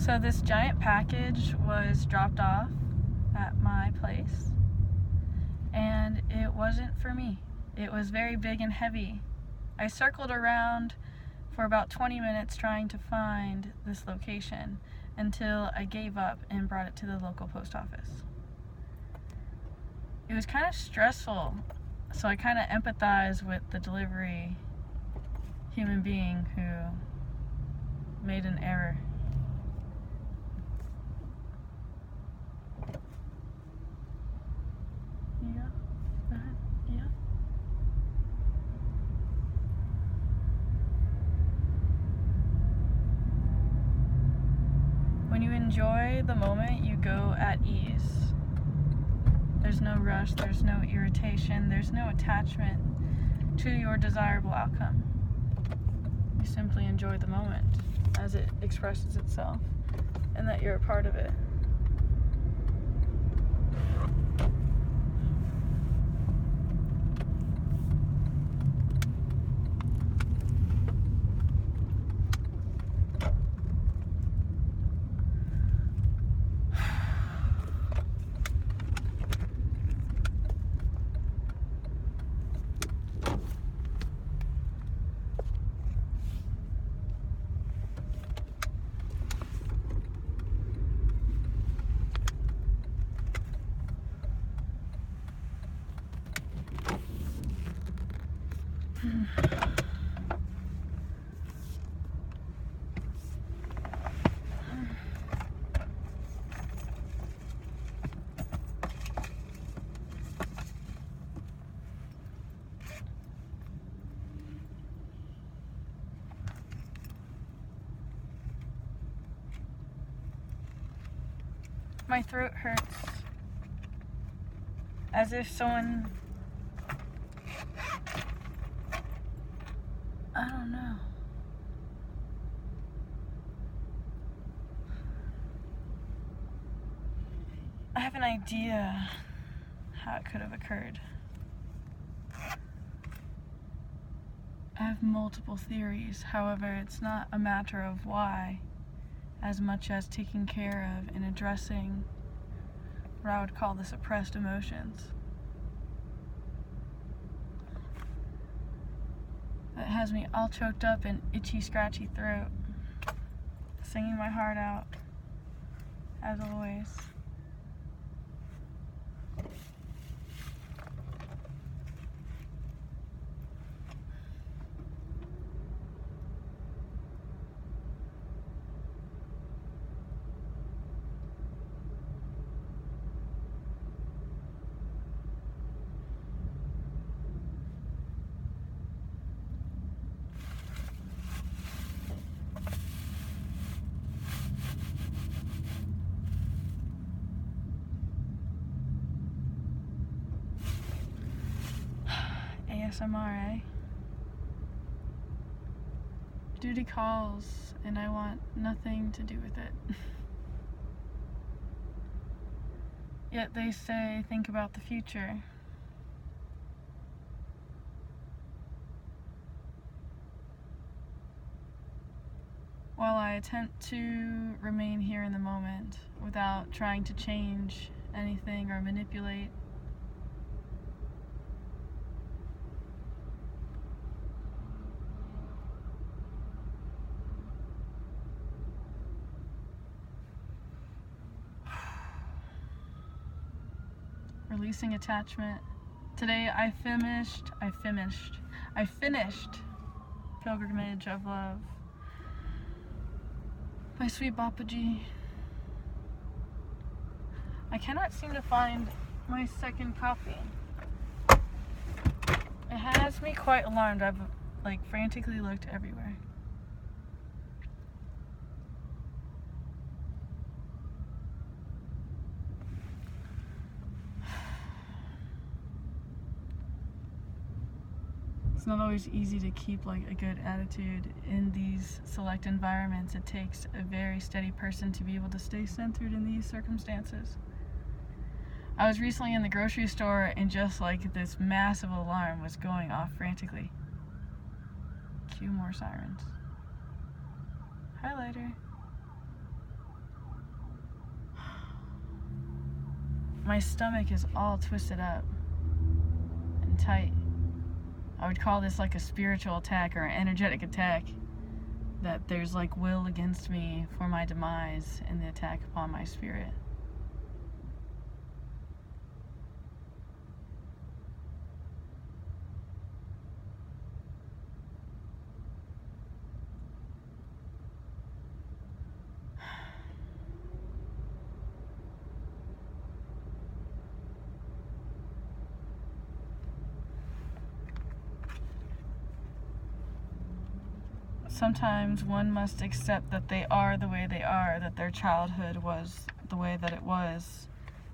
So this giant package was dropped off at my place, and it wasn't for me. It was very big and heavy. I circled around for about 20 minutes trying to find this location until I gave up and brought it to the local post office. It was kind of stressful, so I kind of empathize with the delivery human being who made an error. Yeah, go ahead. Yeah. When you enjoy the moment, you go at ease. There's no rush, there's no irritation, there's no attachment to your desirable outcome. You simply enjoy the moment as it expresses itself and that you're a part of it. My throat hurts as if someone, I don't know. I have an idea how it could have occurred. I have multiple theories, however, it's not a matter of why as much as taking care of and addressing what I would call the suppressed emotions. It has me all choked up and itchy, scratchy throat, singing my heart out, as always. ASMR, eh? Duty calls, and I want nothing to do with it. Yet they say, think about the future. While I attempt to remain here in the moment without trying to change anything or manipulate, releasing attachment. Today I finished Pilgrimage of Love by Sweet Bapaji. I cannot seem to find my second copy. It has me quite alarmed. I've frantically looked everywhere. It's not always easy to keep a good attitude in these select environments. It takes a very steady person to be able to stay centered in these circumstances. I was recently in the grocery store and just this massive alarm was going off frantically. Cue more sirens. Highlighter. my stomach is all twisted up and tight. I would call this like a spiritual attack or an energetic attack, that there's like will against me for my demise in the attack upon my spirit. Sometimes one must accept that they are the way they are, that their childhood was the way that it was,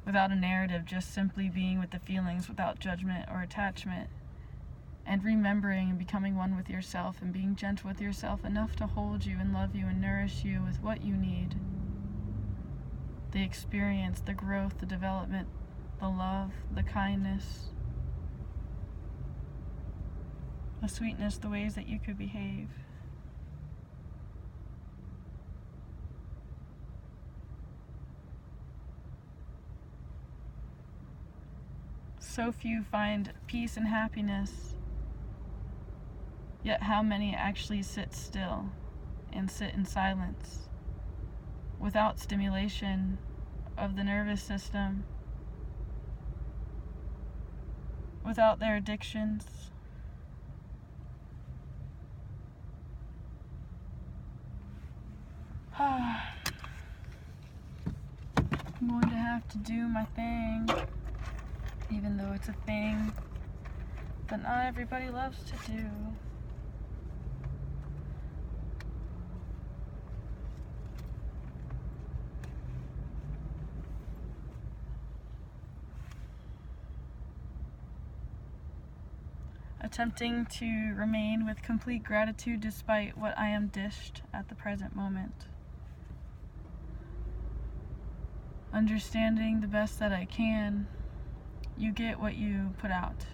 without a narrative, just simply being with the feelings without judgment or attachment, and remembering and becoming one with yourself and being gentle with yourself enough to hold you and love you and nourish you with what you need. The experience, the growth, the development, the love, the kindness, the sweetness, the ways that you could behave. So few find peace and happiness, yet how many actually sit still and sit in silence without stimulation of the nervous system, without their addictions, I'm going to have to do my thing, even though it's a thing that not everybody loves to do. Attempting to remain with complete gratitude despite what I am dished at the present moment. Understanding the best that I can, you get what you put out.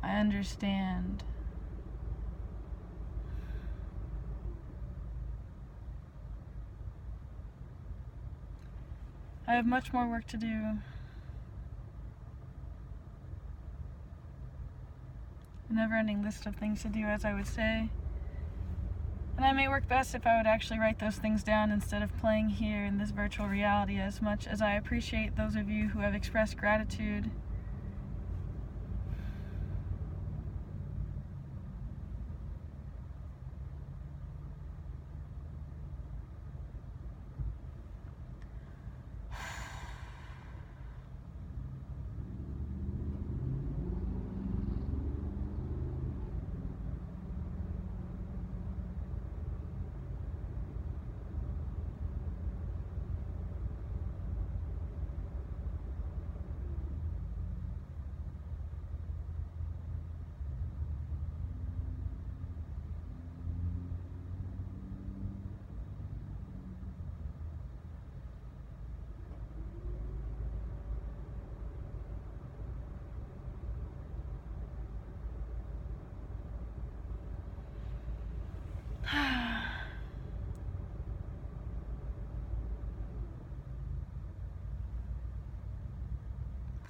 I understand. I have much more work to do. A never-ending list of things to do, as I would say. And I may work best if I would actually write those things down instead of playing here in this virtual reality, as much as I appreciate those of you who have expressed gratitude.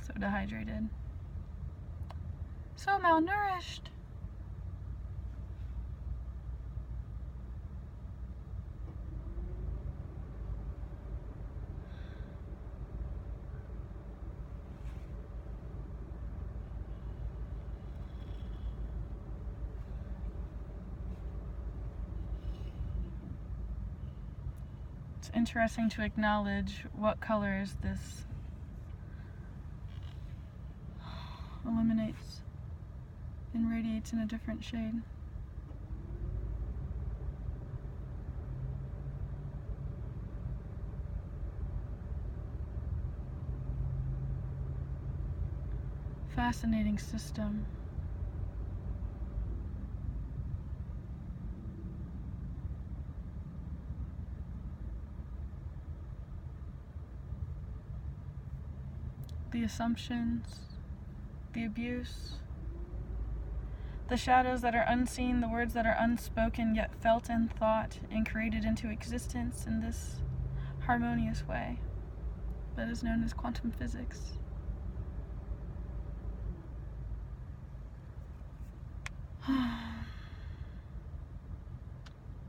So dehydrated. So malnourished. It's interesting to acknowledge what colors this illuminates and radiates in a different shade. Fascinating system. The assumptions, the abuse, the shadows that are unseen, the words that are unspoken yet felt and thought and created into existence in this harmonious way. that is known as quantum physics.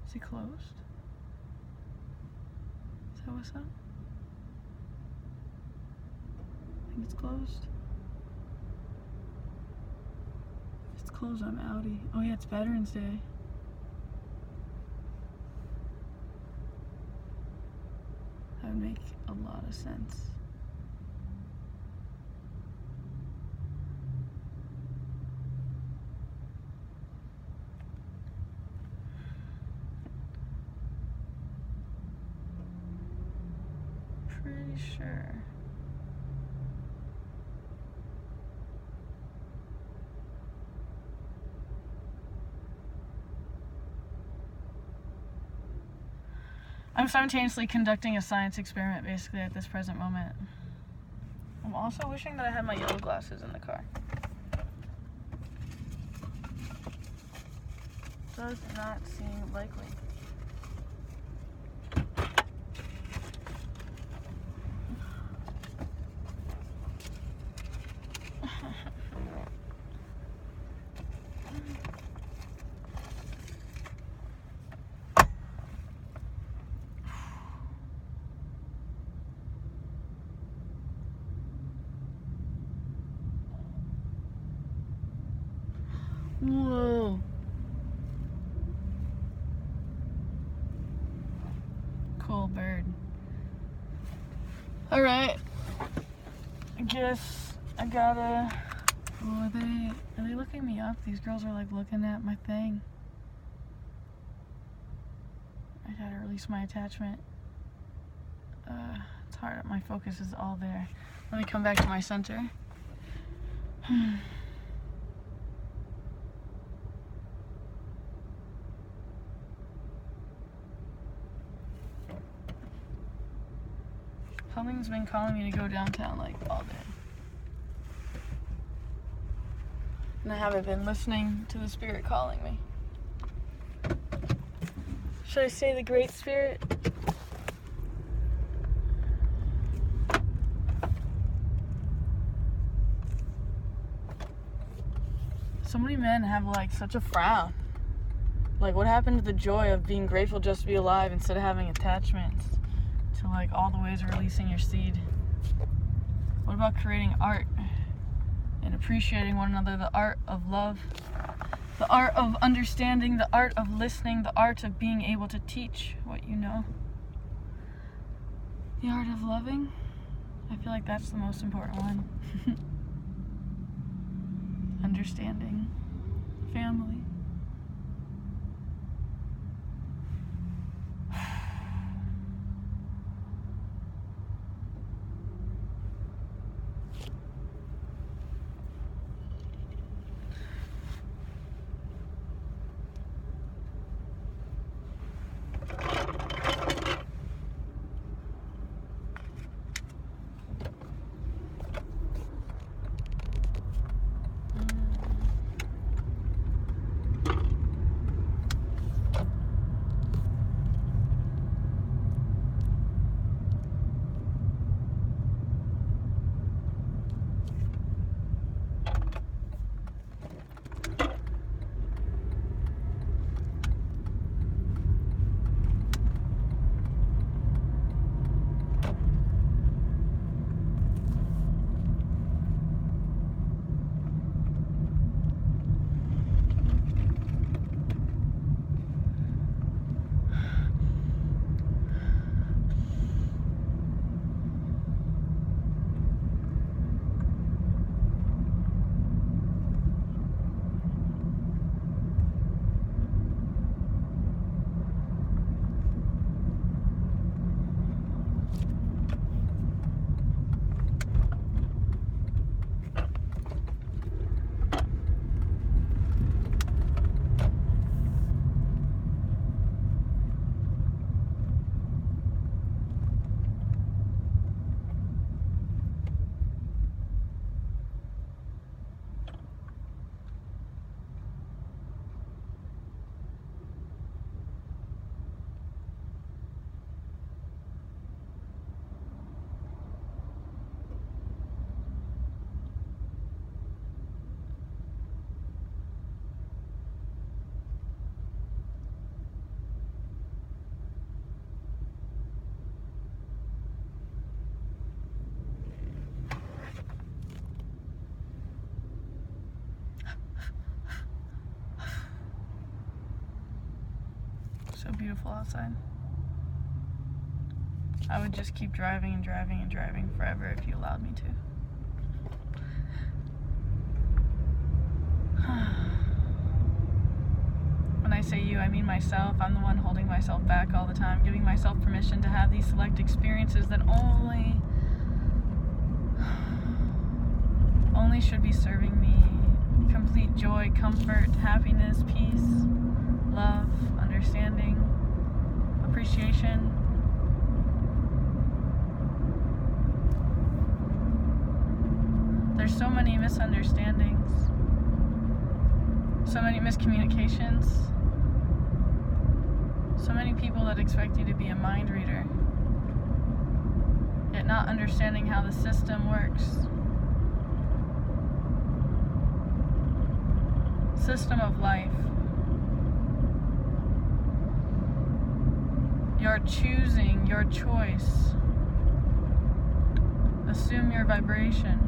Is it closed? Is that what's up? I think it's closed. If it's closed, I'm outie. Oh yeah, it's Veterans Day. That would make a lot of sense. Pretty sure. I'm simultaneously conducting a science experiment basically at this present moment. I'm also wishing that I had my yellow glasses in the car. Does not seem likely. Whoa. Cool bird. Alright. I guess I gotta... Oh, are they looking me up? These girls are like looking at my thing. I gotta release my attachment. It's hard. My focus is all there. Let me come back to my center. Something's been calling me to go downtown like all day. And I haven't been listening to the spirit calling me. Should I say the Great Spirit? So many men have like such a frown. Like, what happened to the joy of being grateful just to be alive instead of having attachments to like all the ways of releasing your seed? What about creating art and appreciating one another? The art of love, the art of understanding, the art of listening, the art of being able to teach what you know. The art of loving. I feel like that's the most important one. Understanding. Family. So beautiful outside. I would just keep driving and driving and driving forever if you allowed me to. When I say you, I mean myself. I'm the one holding myself back all the time, giving myself permission to have these select experiences that only should be serving me complete joy, comfort, happiness, peace, love, understanding, appreciation. There's so many misunderstandings, so many miscommunications, so many people that expect you to be a mind reader, yet not understanding how the system works. System of life. You're choosing your choice. Assume your vibration.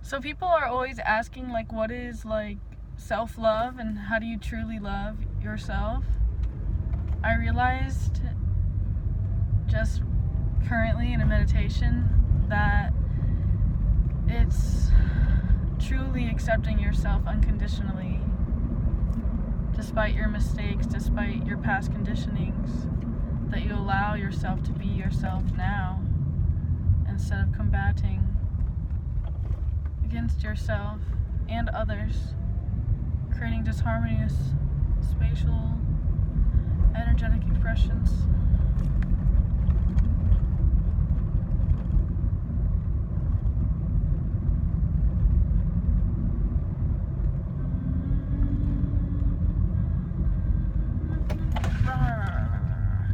So people are always asking, like, what is, like, self-love and how do you truly love yourself? I realized just currently in a meditation that it's truly accepting yourself unconditionally, despite your mistakes, despite your past conditionings, that you allow yourself to be yourself now instead of combating against yourself and others, creating disharmonious spatial energetic expressions. I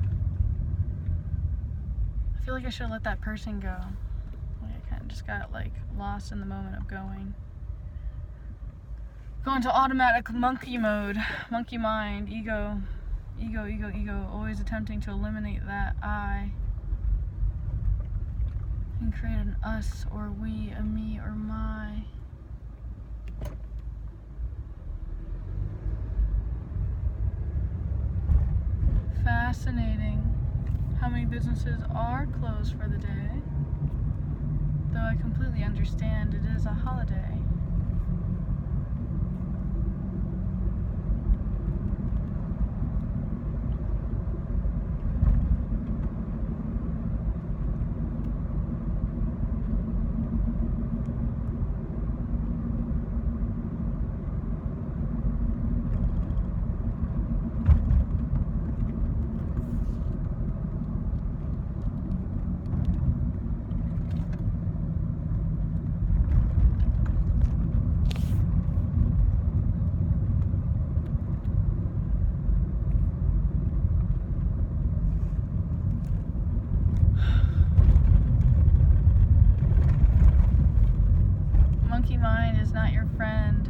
feel like I should let that person go. I kind of just got like lost in the moment of going to automatic monkey mode, monkey mind, ego, always attempting to eliminate that I and create an us or we, a me or my. Fascinating how many businesses are closed for the day, though I completely understand it is a holiday. Monkey mind is not your friend.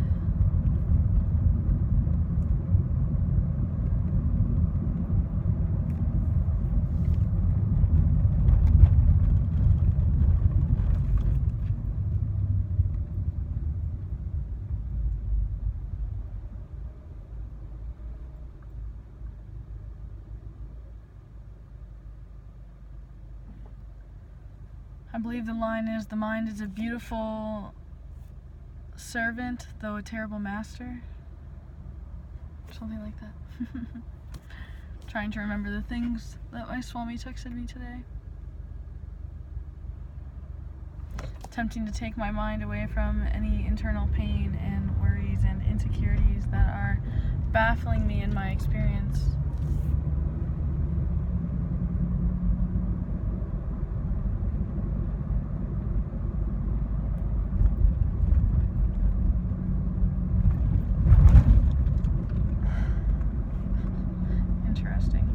I believe the line is, the mind is a beautiful servant, though a terrible master. Something like that. Trying to remember the things that my Swami texted me today. Attempting to take my mind away from any internal pain and worries and insecurities that are baffling me in my experience. Interesting.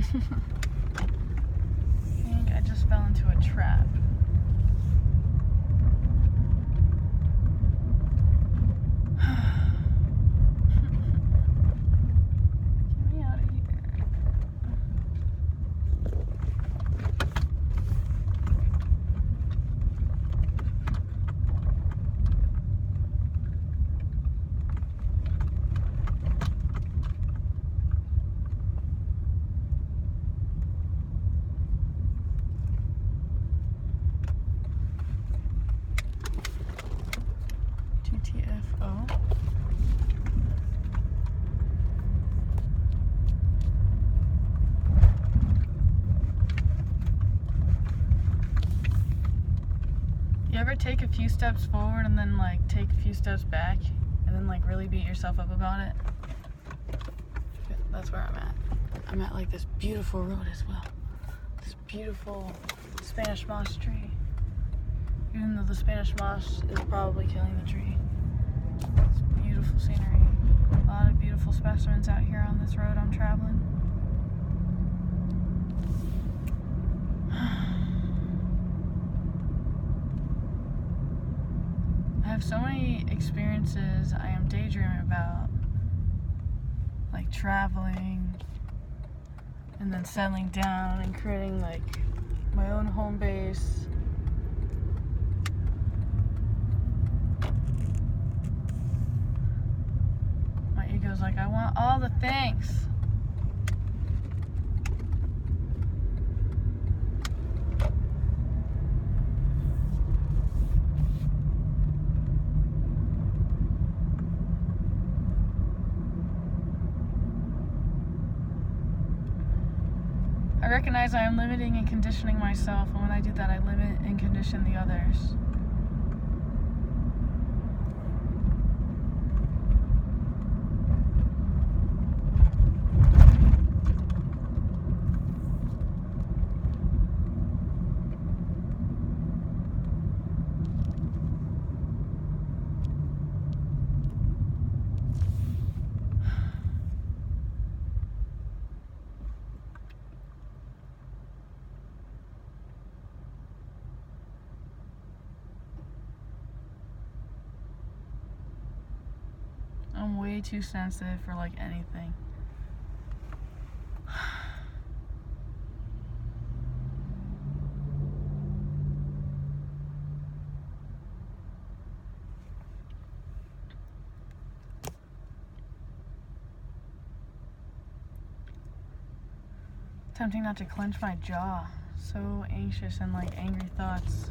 I think I just fell into a trap. Get me out of here. TTFO. You ever take a few steps forward and then like take a few steps back and then like really beat yourself up about it? That's where I'm at. I'm at like this beautiful road as well. This beautiful Spanish moss tree. Even though the Spanish moss is probably killing the tree. It's beautiful scenery. A lot of beautiful specimens out here on this road I'm traveling. I have so many experiences I am daydreaming about. Like traveling and then settling down and creating like my own home base. My ego's like, I want all the things. I recognize I am limiting and conditioning myself, and when I do that, I limit and condition the others. I'm way too sensitive for like anything. Tempting not to clench my jaw. So anxious and like angry thoughts.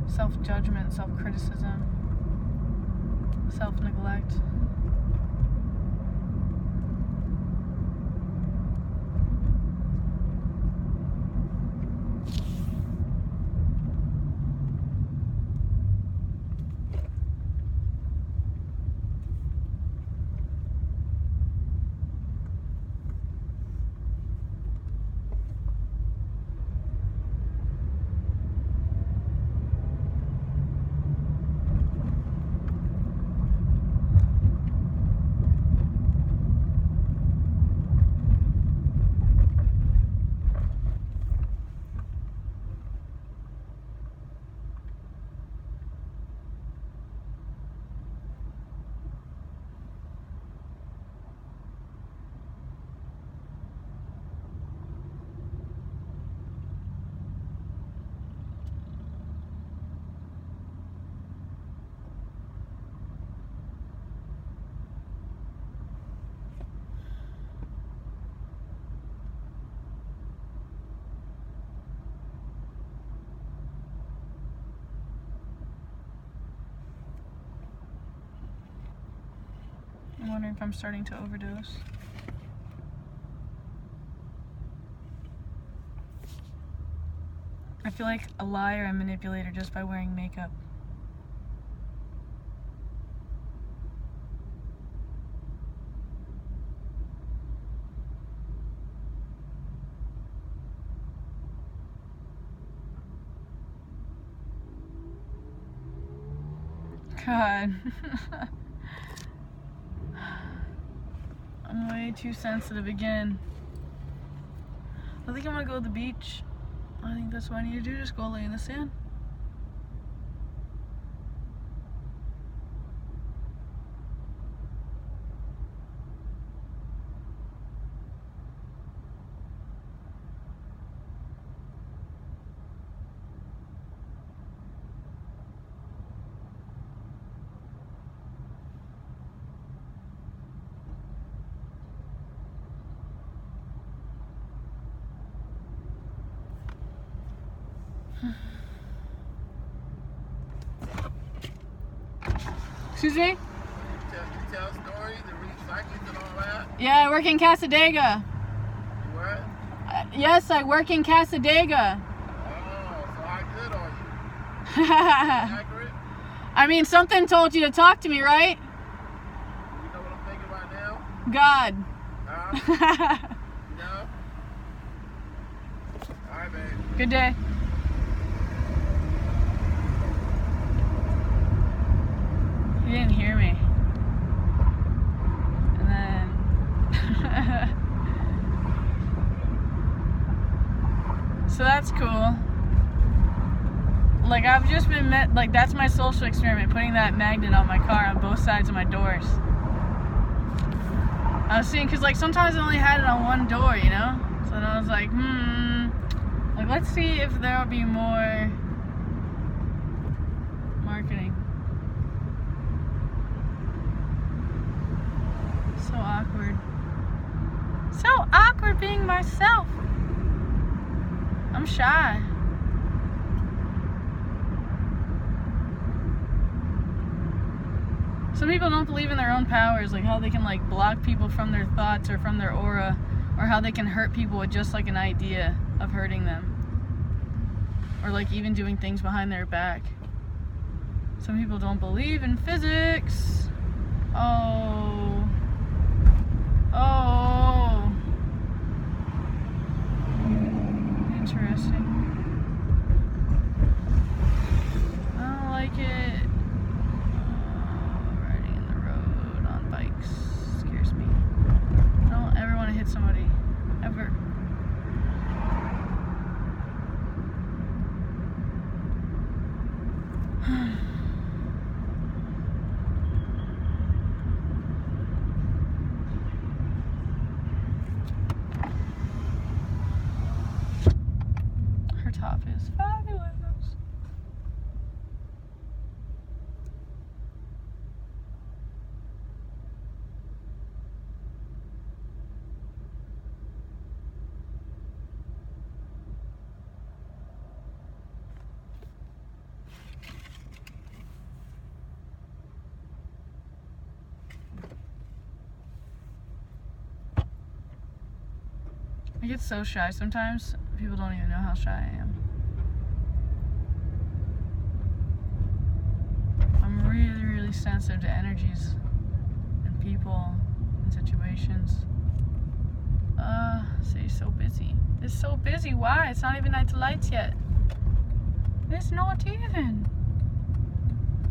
Self-judgment, self-criticism, self-neglect. wondering if I'm starting to overdose. I feel like a liar and manipulator just by wearing makeup. God. I'm way too sensitive again. I think I'm gonna go to the beach. I think that's what I need to do, just go lay in the sand. Excuse me? You tell stories and read cycles and all that? Yeah, I work in Casadega. You what? Yes, I work in Casadega. Oh, so how good are you? Accurate? I mean, something told you to talk to me, right? You know what I'm thinking right now? God. Huh? You know? Alright, babe. Good day. He didn't hear me. And then... So that's cool. Like, I've just been met, like, that's my social experiment, putting that magnet on my car on both sides of my doors. I was seeing, because, like, sometimes I only had it on one door, you know? So then I was like, like, let's see if there'll be more marketing. So awkward. So awkward being myself. I'm shy. Some people don't believe in their own powers, like how they can like block people from their thoughts or from their aura, or how they can hurt people with just like an idea of hurting them. Or like even doing things behind their back. Some people don't believe in physics. Oh. Interesting. I don't like it. Riding in the road on bikes scares me. I don't ever want to hit somebody. Ever. Her top is fabulous. I get so shy sometimes. People don't even know how shy I am. I'm really, really sensitive to energies and people and situations. City's so busy. It's so busy. Why? It's not even night to lights yet. It's not even.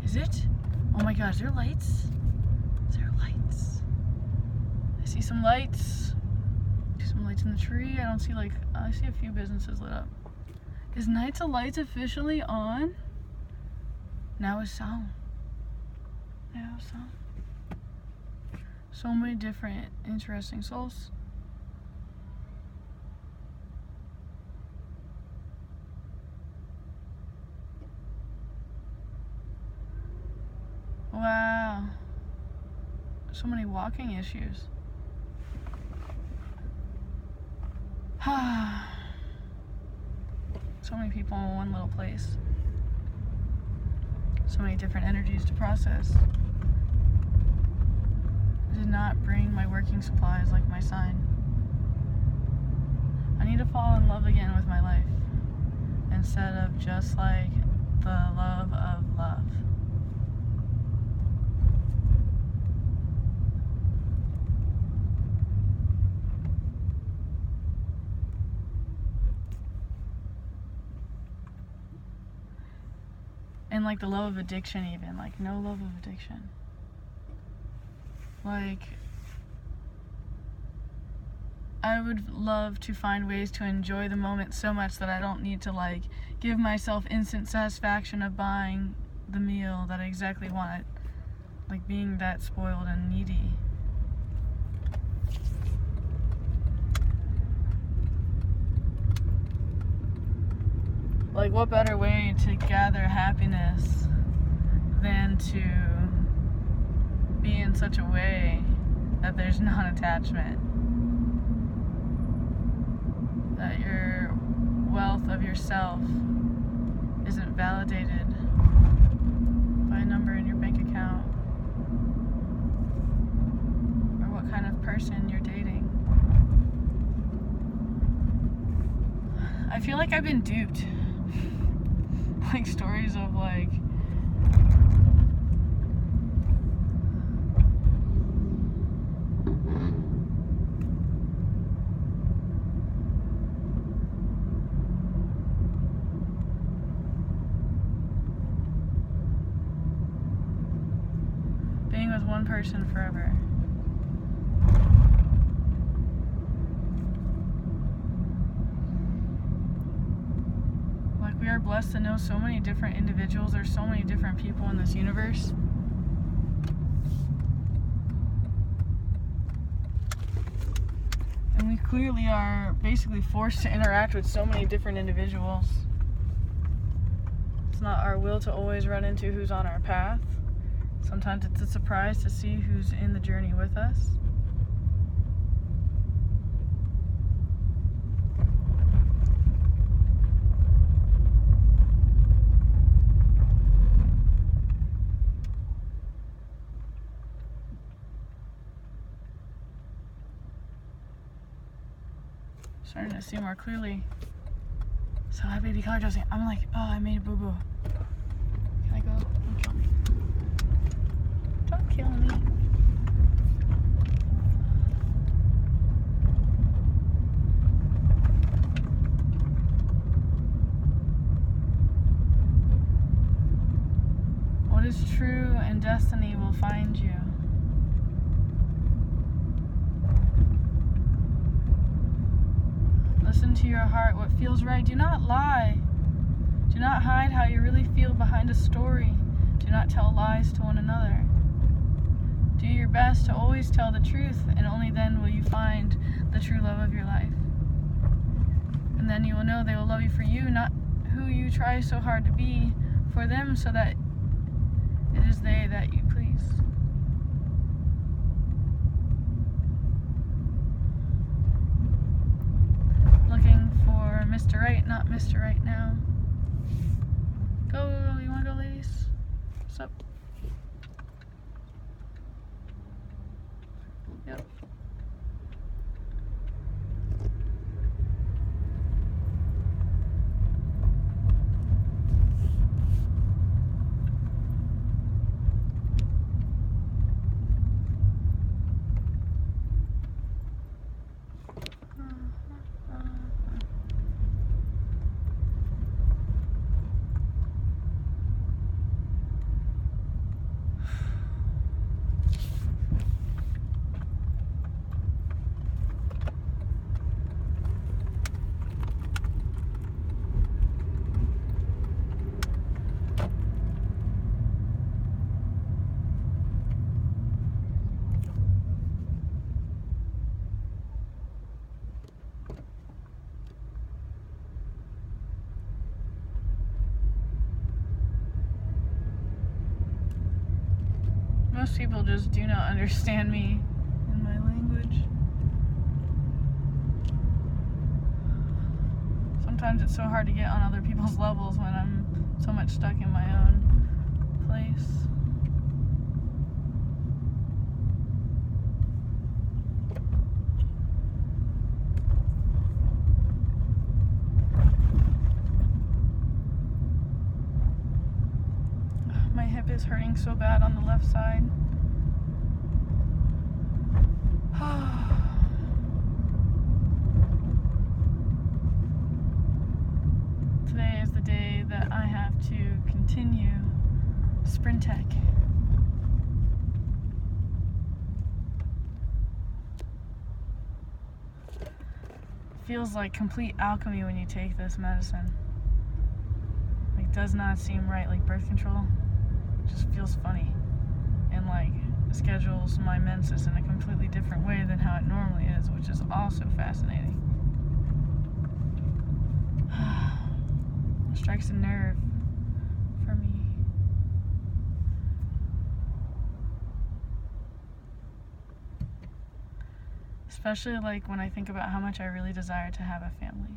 Is it? Oh my gosh, is there lights? Is there lights? I see some lights. Some lights in the tree. I don't see like, I see a few businesses lit up. Is Nights of Lights officially on? Now it's sound. Now it's sound. So many different interesting souls. Wow. So many walking issues. So many people in one little place. So many different energies to process. did not bring my working supplies like my sign. I need to fall in love again with my life, instead of just like the love of love. And like the love of addiction, even like no love of addiction. Like, I would love to find ways to enjoy the moment so much that I don't need to like give myself instant satisfaction of buying the meal that I exactly want. Like being that spoiled and needy. Like, what better way to gather happiness than to be in such a way that there's non-attachment? That your wealth of yourself isn't validated by a number in your bank account or what kind of person you're dating. I feel like I've been duped. Like stories of like being with one person forever. We are blessed to know so many different individuals. There's so many different people in this universe. And we clearly are basically forced to interact with so many different individuals. It's not our will to always run into who's on our path. Sometimes it's a surprise to see who's in the journey with us. Starting to see more clearly. So hi baby car Josie. I'm like, oh, I made a boo-boo. Can I go? Don't kill me. Don't kill me. What is true and destiny will find you. Listen to your heart, what feels right. Do not lie. Do not hide how you really feel behind a story. Do not tell lies to one another. Do your best to always tell the truth, and only then will you find the true love of your life. And then you will know they will love you for you, not who you try so hard to be for them, so that it is they that you please. Looking for Mr. Right, not Mr. Right now. Go, you wanna go, ladies? What's up? Yep. Most people just do not understand me in my language. Sometimes it's so hard to get on other people's levels when I'm so much stuck in my own. place. is hurting so bad on the left side. Today is the day that I have to continue Sprint Tech. Feels like complete alchemy when you take this medicine. Like, does not seem right. Like, birth control just feels funny, and like schedules my menses in a completely different way than how it normally is, which is also fascinating. Strikes a nerve for me. Especially like when I think about how much I really desire to have a family.